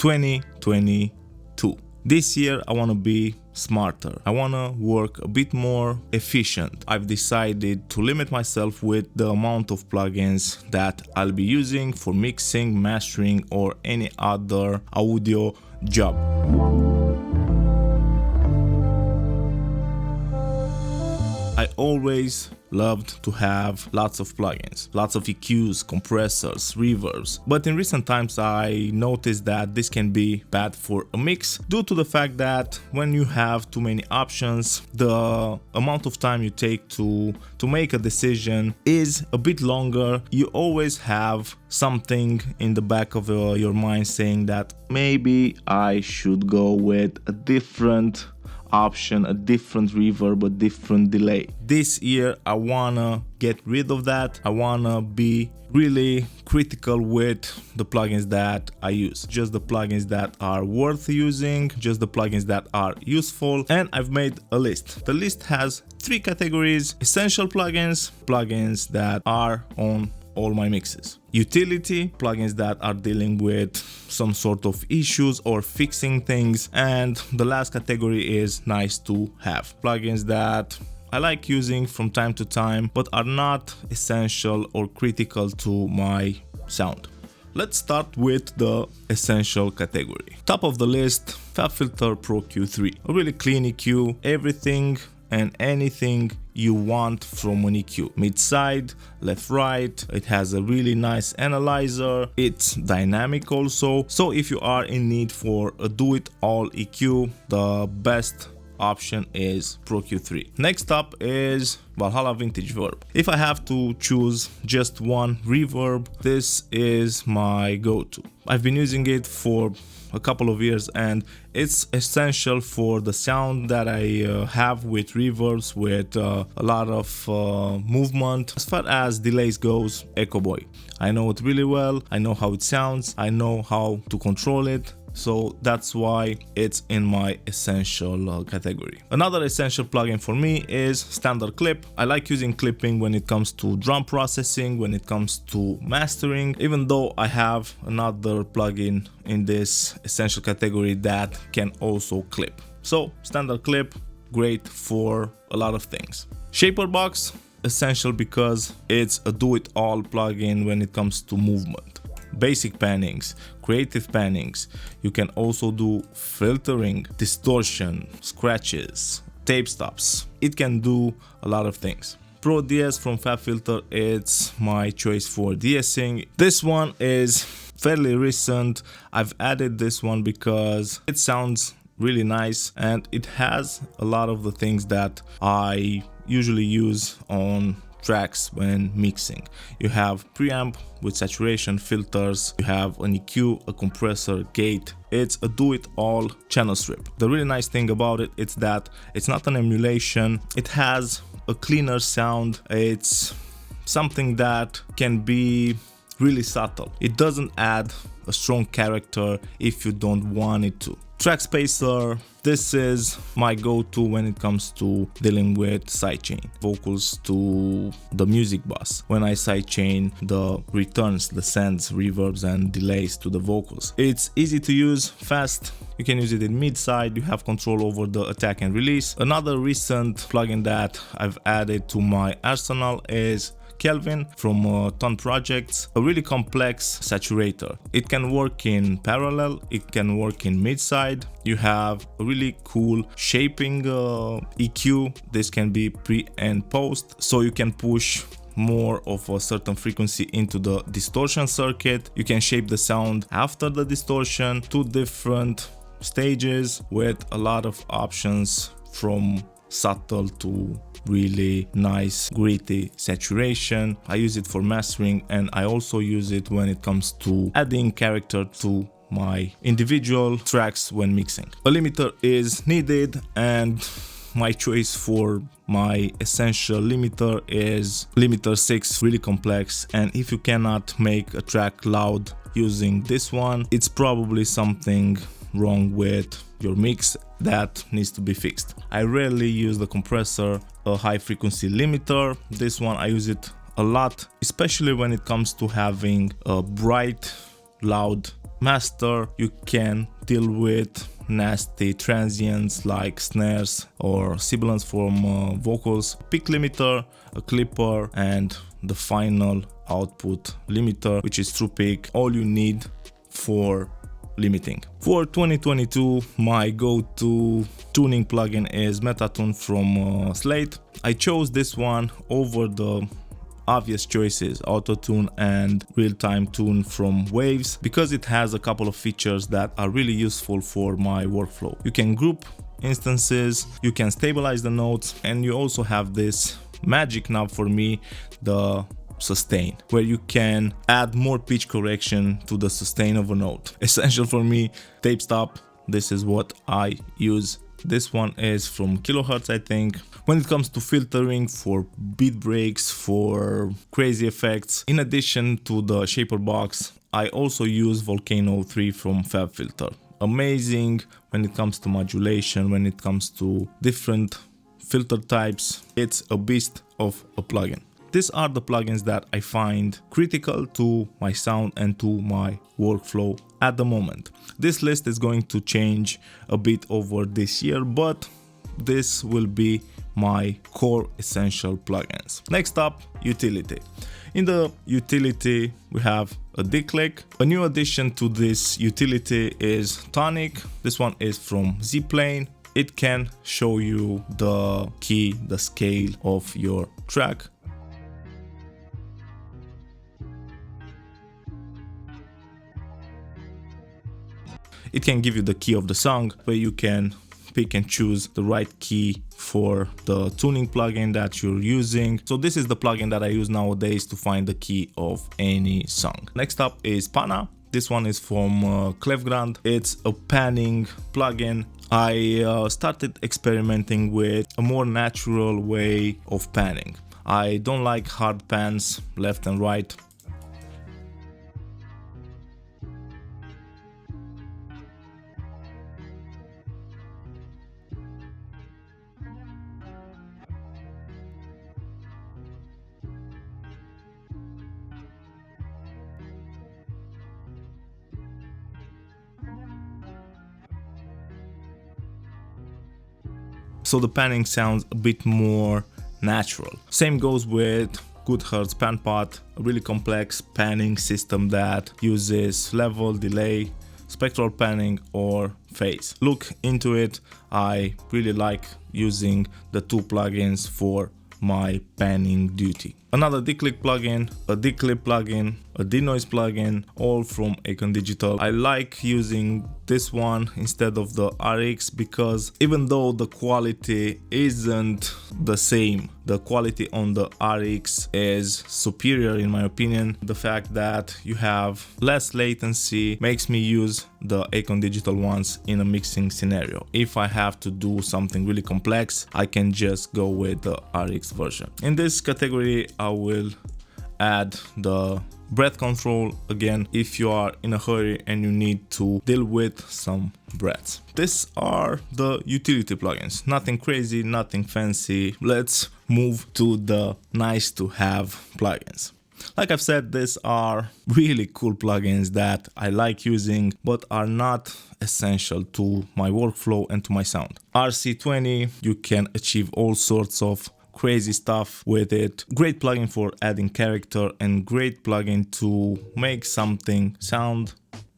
2022. This year I want to be smarter. I want to work a bit more efficient. I've decided to limit myself with the amount of plugins that I'll be using for mixing, mastering, or any other audio job. I always loved to have lots of plugins, lots of EQs, compressors, reverbs, but in recent times I noticed that this can be bad for a mix due to the fact that when you have too many options, the amount of time you take to make a decision is a bit longer. You always have something in the back of your mind saying that maybe I should go with a different option, a different reverb, a different delay. This year I wanna get rid of that. I wanna be really critical with the plugins that I use. Just the plugins that are worth using, just the plugins that are useful, and I've made a list. The list has 3 categories: essential plugins, plugins that are on all my mixes; utility, plugins that are dealing with some sort of issues or fixing things; and the last category is nice to have, plugins that I like using from time to time but are not essential or critical to my sound. Let's start with the essential category. Top of the list, FabFilter Pro Q3, a really clean EQ, everything and anything you want from an EQ. Mid-side, left-right, it has a really nice analyzer, it's dynamic also, so if you are in need for a do-it-all EQ, the best option is Pro Q3. Next up is Valhalla Vintage Verb. If I have to choose just one reverb, this is my go-to. I've been using it for a couple of years and it's essential for the sound that I have with reverbs, with a lot of movement. As far as delays goes, Echo Boy. I know it really well, I know how it sounds, I know how to control it, so that's why it's in my essential category. Another essential plugin for me is Standard Clip. I like using clipping when it comes to drum processing, when it comes to mastering, even though I have another plugin in this essential category that can also clip. So Standard Clip, great for a lot of things. Shaper Box, essential because it's a do-it-all plugin when it comes to movement. Basic pannings, creative pannings. You can also do filtering, distortion, scratches, tape stops. It can do a lot of things. Pro DS from FabFilter, it's my choice for DSing. This one is fairly recent. I've added this one because it sounds really nice and it has a lot of the things that I usually use on tracks when mixing. You have preamp with saturation, filters, you have an EQ, a compressor, gate. It's a do-it-all channel strip. The really nice thing about it is that it's not an emulation. It has a cleaner sound. It's something that can be really subtle. It doesn't add a strong character if you don't want it to. Track spacer, this is my go-to when it comes to dealing with sidechain. Vocals to the music bus. When I sidechain the returns, the sends, reverbs and delays to the vocals. It's easy to use, fast. You can use it in mid-side, you have control over the attack and release. Another recent plugin that I've added to my arsenal is Kelvin from Ton Projects, a really complex saturator. It can work in parallel, it can work in mid-side. You have a really cool shaping EQ. This can be pre and post, so you can push more of a certain frequency into the distortion circuit. You can shape the sound after the distortion, 2 different stages with a lot of options from subtle to really nice gritty saturation. I use it for mastering and I also use it when it comes to adding character to my individual tracks when mixing. A limiter is needed and my choice for my essential limiter is limiter 6, really complex, and if you cannot make a track loud using this one, it's probably something wrong with your mix that needs to be fixed. I rarely use the compressor, a high frequency limiter. This one I use it a lot, especially when it comes to having a bright, loud master, you can deal with nasty transients like snares or sibilants from vocals, peak limiter, a clipper, and the final output limiter, which is true peak, all you need for limiting. For 2022, my go-to tuning plugin is Metatune from Slate. I chose this one over the obvious choices, Autotune and Real-Time Tune from Waves, because it has a couple of features that are really useful for my workflow. You can group instances, you can stabilize the notes, and you also have this magic knob for me, the sustain, where you can add more pitch correction to the sustain of a note. Essential for me, tape stop, this is what I use. This one is from Kilohertz, I think. When it comes to filtering for beat breaks, for crazy effects, in addition to the shaper box, I also use Volcano 3 from FabFilter. Amazing when it comes to modulation, when it comes to different filter types. It's a beast of a plugin. These are the plugins that I find critical to my sound and to my workflow at the moment. This list is going to change a bit over this year, but this will be my core essential plugins. Next up, utility. In the utility, we have a declick. A new addition to this utility is Tonic. This one is from Z-Plane. It can show you the key, the scale of your track. It can give you the key of the song, where you can pick and choose the right key for the tuning plugin that you're using. So this is the plugin that I use nowadays to find the key of any song. Next up is Pana. This one is from Clefgrand. It's a panning plugin. I started experimenting with a more natural way of panning. I don't like hard pans left and right. So the panning sounds a bit more natural. Same goes with Goodhertz PanPot, a really complex panning system that uses level, delay, spectral panning or phase. Look into it. I really like using the two plugins for my panning duty. Another declick plugin, a declip plugin, a denoise plugin, all from Acon Digital. I like using this one instead of the RX because even though the quality isn't the same, the quality on the RX is superior in my opinion. The fact that you have less latency makes me use the Acon Digital ones in a mixing scenario. If I have to do something really complex, I can just go with the RX version. In this category, I will add the breath control again if you are in a hurry and you need to deal with some breaths. These are the utility plugins. Nothing crazy, nothing fancy. Let's move to the nice to have plugins. Like I've said, these are really cool plugins that I like using but are not essential to my workflow and to my sound. RC20, you can achieve all sorts of crazy stuff with it. Great plugin for adding character and great plugin to make something sound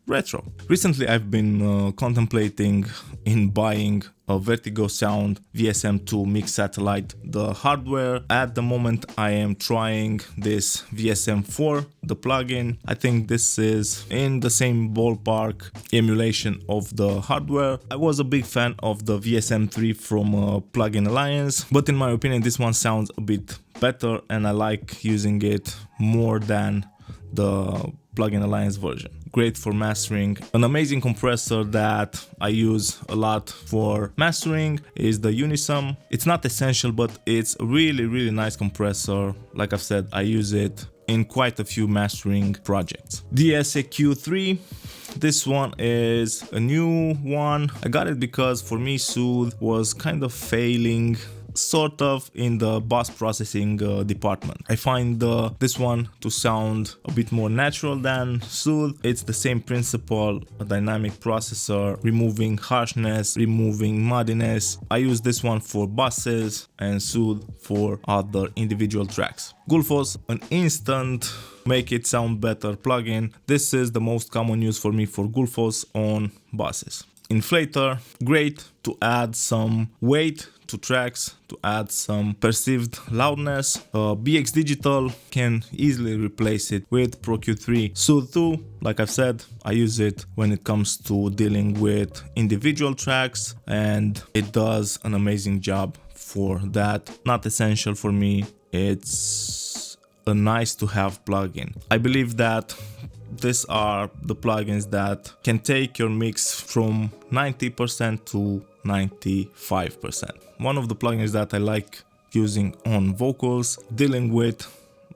retro. Recently I've been contemplating in buying a Vertigo Sound VSM2 mix satellite. The hardware at the moment I am trying this VSM4, the plugin. I think this is in the same ballpark emulation of the hardware. I was a big fan of the VSM3 from Plugin Alliance, but in my opinion this one sounds a bit better and I like using it more than the Plugin Alliance version. Great for mastering. An amazing compressor that I use a lot for mastering is the Unisum. It's not essential, but it's a really nice compressor. Like I've said, I use it in quite a few mastering projects. DSAQ3. This one is a new one. I got it because for me Soothe was kind of failing sort of in the bass processing department. I find this one to sound a bit more natural than Soothe. It's the same principle, a dynamic processor, removing harshness, removing muddiness. I use this one for basses and Soothe for other individual tracks. Gullfoss, an instant make it sound better plugin. This is the most common use for me for Gullfoss on basses. Inflator, great to add some weight to tracks, to add some perceived loudness. BX Digital can easily replace it with Pro Q3. Soothe 2, like I've said, I use it when it comes to dealing with individual tracks, and it does an amazing job for that. Not essential for me, it's a nice to have plugin. I believe that these are the plugins that can take your mix from 90% to 95%. One of the plugins that I like using on vocals, dealing with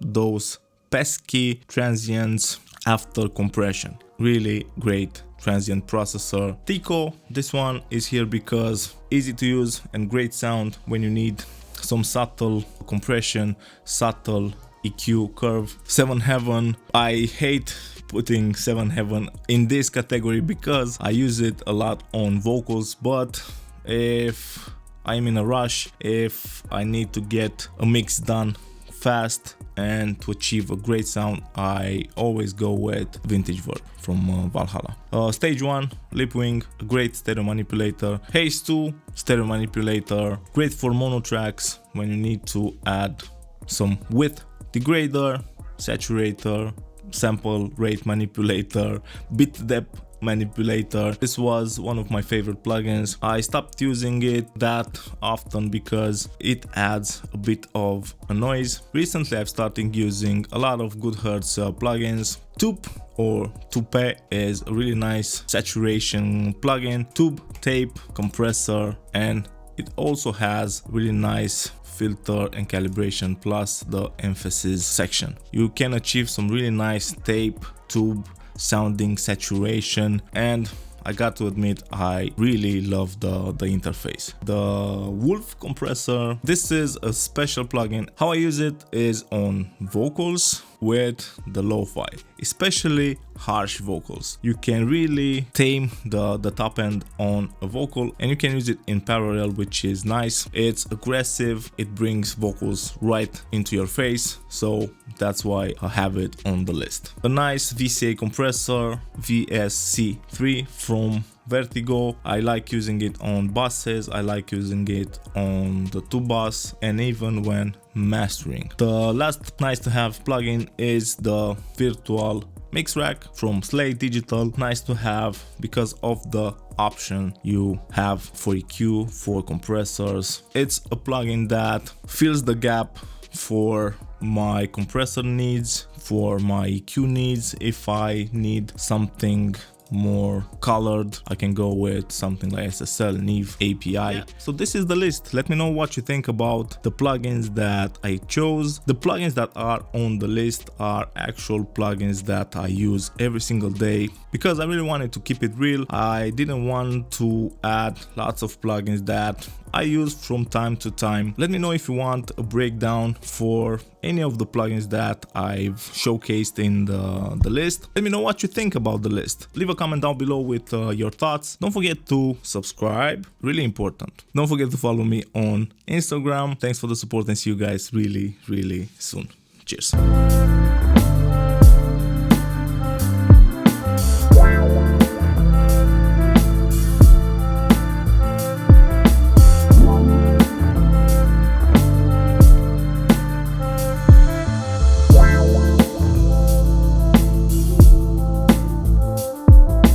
those pesky transients after compression. Really great transient processor. Tico, this one is here because easy to use and great sound when you need some subtle compression, subtle EQ curve. 7 Heaven, I hate putting 7 Heaven in this category because I use it a lot on vocals, but if I'm in a rush, if I need to get a mix done fast and to achieve a great sound, I always go with Vintage Verb from Valhalla. Stage 1, Lipwing, a great stereo manipulator. Haze 2, stereo manipulator, great for mono tracks when you need to add some width. Degrader, saturator, sample rate manipulator, bit depth manipulator. This was one of my favorite plugins. I stopped using it that often because it adds a bit of a noise. Recently I've started using a lot of good hertz plugins. Tube or Tupe is a really nice saturation plugin. Tube, tape, compressor, and it also has really nice filter and calibration plus the emphasis section. You can achieve some really nice tape, tube sounding saturation, and I got to admit I really love the interface. The Wolf compressor, this is a special plugin. How I use it is on vocals with the lo-fi, especially harsh vocals. You can really tame the top end on a vocal, and you can use it in parallel, which is nice. It's aggressive, it brings vocals right into your face, so that's why I have it on the list. A nice VCA compressor, VSC3 from Vertigo. I like using it on basses, I like using it on the tubas, and even when mastering. The last nice to have plugin is the Virtual Mix Rack from Slate Digital. Nice to have because of the option you have for EQ, for compressors. It's a plugin that fills the gap for my compressor needs, for my EQ needs. If I need something more colored, I can go with something like SSL, Neve, API. So this is the list. Let me know what you think about the plugins that I chose. The plugins that are on the list are actual plugins that I use every single day because I really wanted to keep it real. I didn't want to add lots of plugins that I use from time to time. Let me know if you want a breakdown for any of the plugins that I've showcased in the list. Let me know what you think about the list. Leave a comment down below with your thoughts. Don't forget to subscribe, really important. Don't forget to follow me on Instagram. Thanks for the support and see you guys really soon. Cheers.